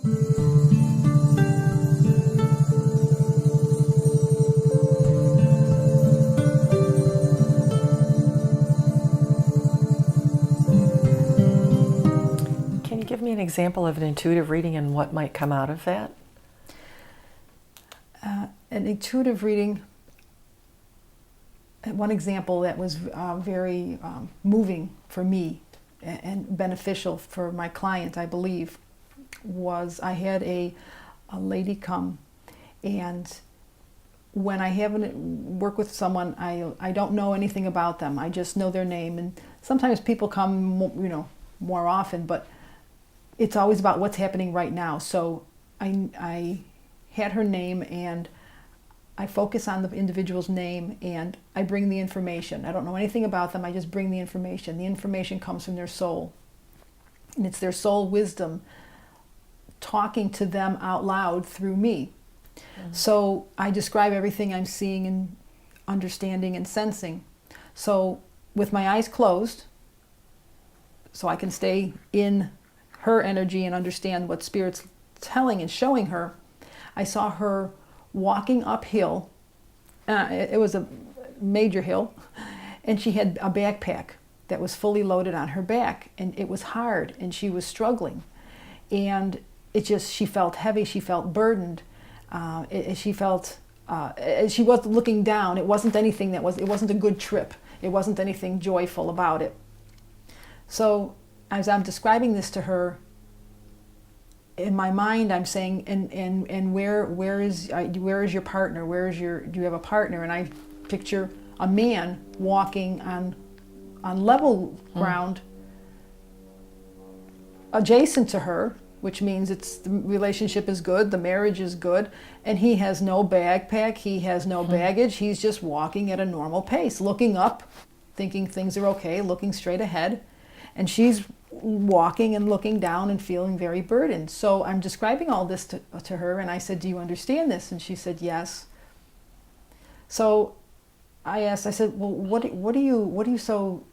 Can you give me an example of an intuitive reading and what might come out of that? An intuitive reading, one example that was very moving for me and beneficial for my client, I believe, was I had a lady come, and when I haven't worked with someone, I don't know anything about them. I just know their name, and sometimes people come, more often, but it's always about what's happening right now. So I had her name, and I focus on the individual's name, and I bring the information. I don't know anything about them. I just bring the information. The information comes from their soul, and it's their soul wisdom talking to them out loud through me. Mm-hmm. So I describe everything I'm seeing and understanding and sensing. So with my eyes closed, so I can stay in her energy and understand what Spirit's telling and showing her, I saw her walking uphill. It was a major hill, and she had a backpack that was fully loaded on her back, and it was hard, and she was struggling, and she felt heavy, she felt burdened, she was looking down. It wasn't anything it wasn't a good trip. It wasn't anything joyful about it. So as I'm describing this to her, in my mind, I'm saying, and where is your partner? Do you have a partner? And I picture a man walking on level ground, adjacent to her, which means the relationship is good, the marriage is good, and he has no backpack, he has no baggage. He's just walking at a normal pace, looking up, thinking things are okay, looking straight ahead, and she's walking and looking down and feeling very burdened. So I'm describing all this to her, and I said, "Do you understand this?" And she said, "Yes." So I said, "Well, what are you so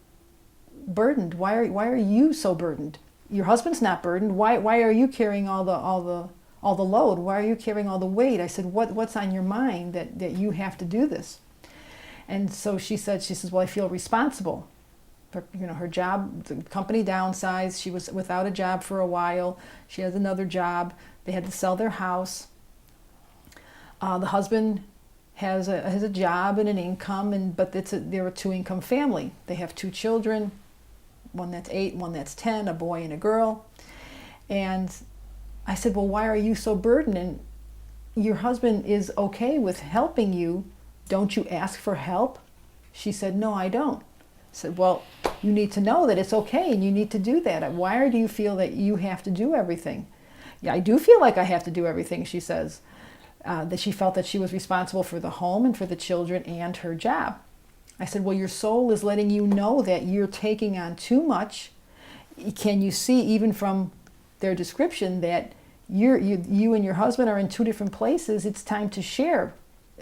burdened? Why are you so burdened? Your husband's not burdened. Why are you carrying all the load? Why are you carrying all the weight?" I said, "What's on your mind that you have to do this?" And so she says, "Well, I feel responsible. Her job, the company downsized. She was without a job for a while. She has another job. They had to sell their house. The husband has a job and an income, but they're a two-income family. They have 2 children, one that's 8, one that's 10, a boy and a girl." And I said, "Well, why are you so burdened? And your husband is okay with helping you. Don't you ask for help?" She said, "No, I don't." I said, "Well, you need to know that it's okay, and you need to do that. Why do you feel that you have to do everything?" "Yeah, I do feel like I have to do everything," she says. That she felt that she was responsible for the home and for the children and her job. I said, "Well, your soul is letting you know that you're taking on too much. Can you see, even from their description, that you and your husband are in 2 different places? It's time to share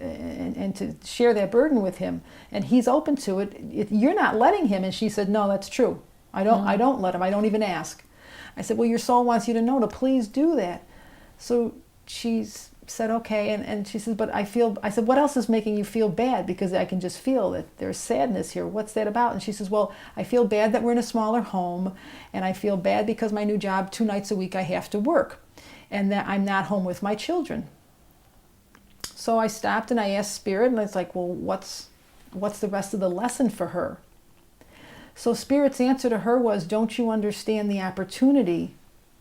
and to share that burden with him, and he's open to it. You're not letting him." And she said, "No, that's true. I don't let him. I don't even ask." I said, "Well, your soul wants you to know to please do that." So she said, "Okay," and she said, "But I said, "What else is making you feel bad? Because I can just feel that there's sadness here. What's that about?" And she says, "Well, I feel bad that we're in a smaller home, and I feel bad because my new job, 2 nights a week I have to work, and that I'm not home with my children." So I stopped and I asked Spirit, and I was like, "Well, what's the rest of the lesson for her?" So Spirit's answer to her was, "Don't you understand the opportunity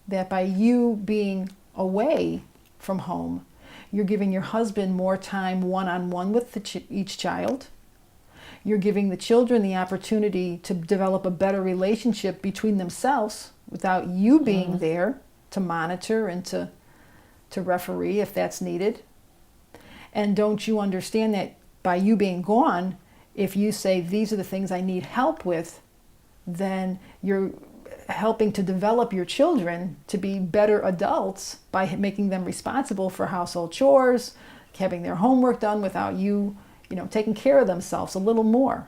that by you being away from home, you're giving your husband more time one-on-one with each child. You're giving the children the opportunity to develop a better relationship between themselves without you being there to monitor and to referee if that's needed. And don't you understand that by you being gone, if you say, these are the things I need help with, then you're helping to develop your children to be better adults by making them responsible for household chores, having their homework done without you, taking care of themselves a little more.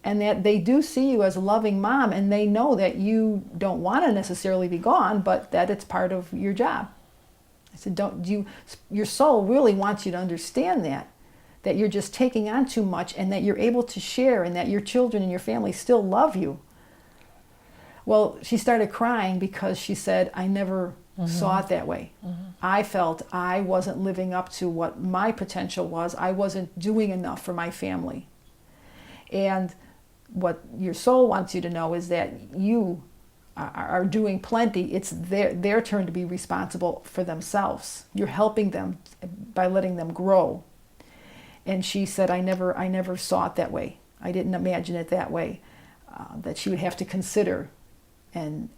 And that they do see you as a loving mom, and they know that you don't want to necessarily be gone, but that it's part of your job." I said, your soul really wants you to understand that you're just taking on too much, and that you're able to share, and that your children and your family still love you. Well, she started crying because she said, I never saw it that way. I felt I wasn't living up to what my potential was. I wasn't doing enough for my family. And what your soul wants you to know is that you are doing plenty. It's their turn to be responsible for themselves. You're helping them by letting them grow. And she said, I never saw it that way. I didn't imagine it that way. That she would have to consider and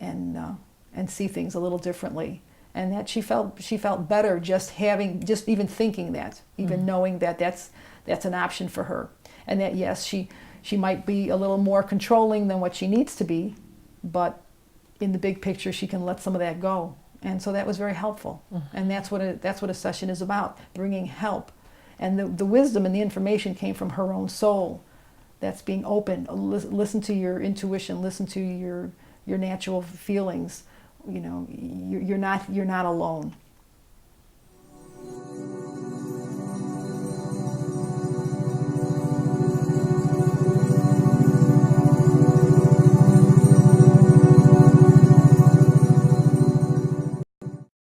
see things a little differently, and that she felt better just even thinking that, even knowing that that's an option for her, and that yes, she might be a little more controlling than what she needs to be, but in the big picture she can let some of that go. And so that was very helpful. And that's what a session is about, bringing help. And the wisdom and the information came from her own soul. That's being open. Listen to your intuition. Listen to your natural feelings. You know, you're not alone.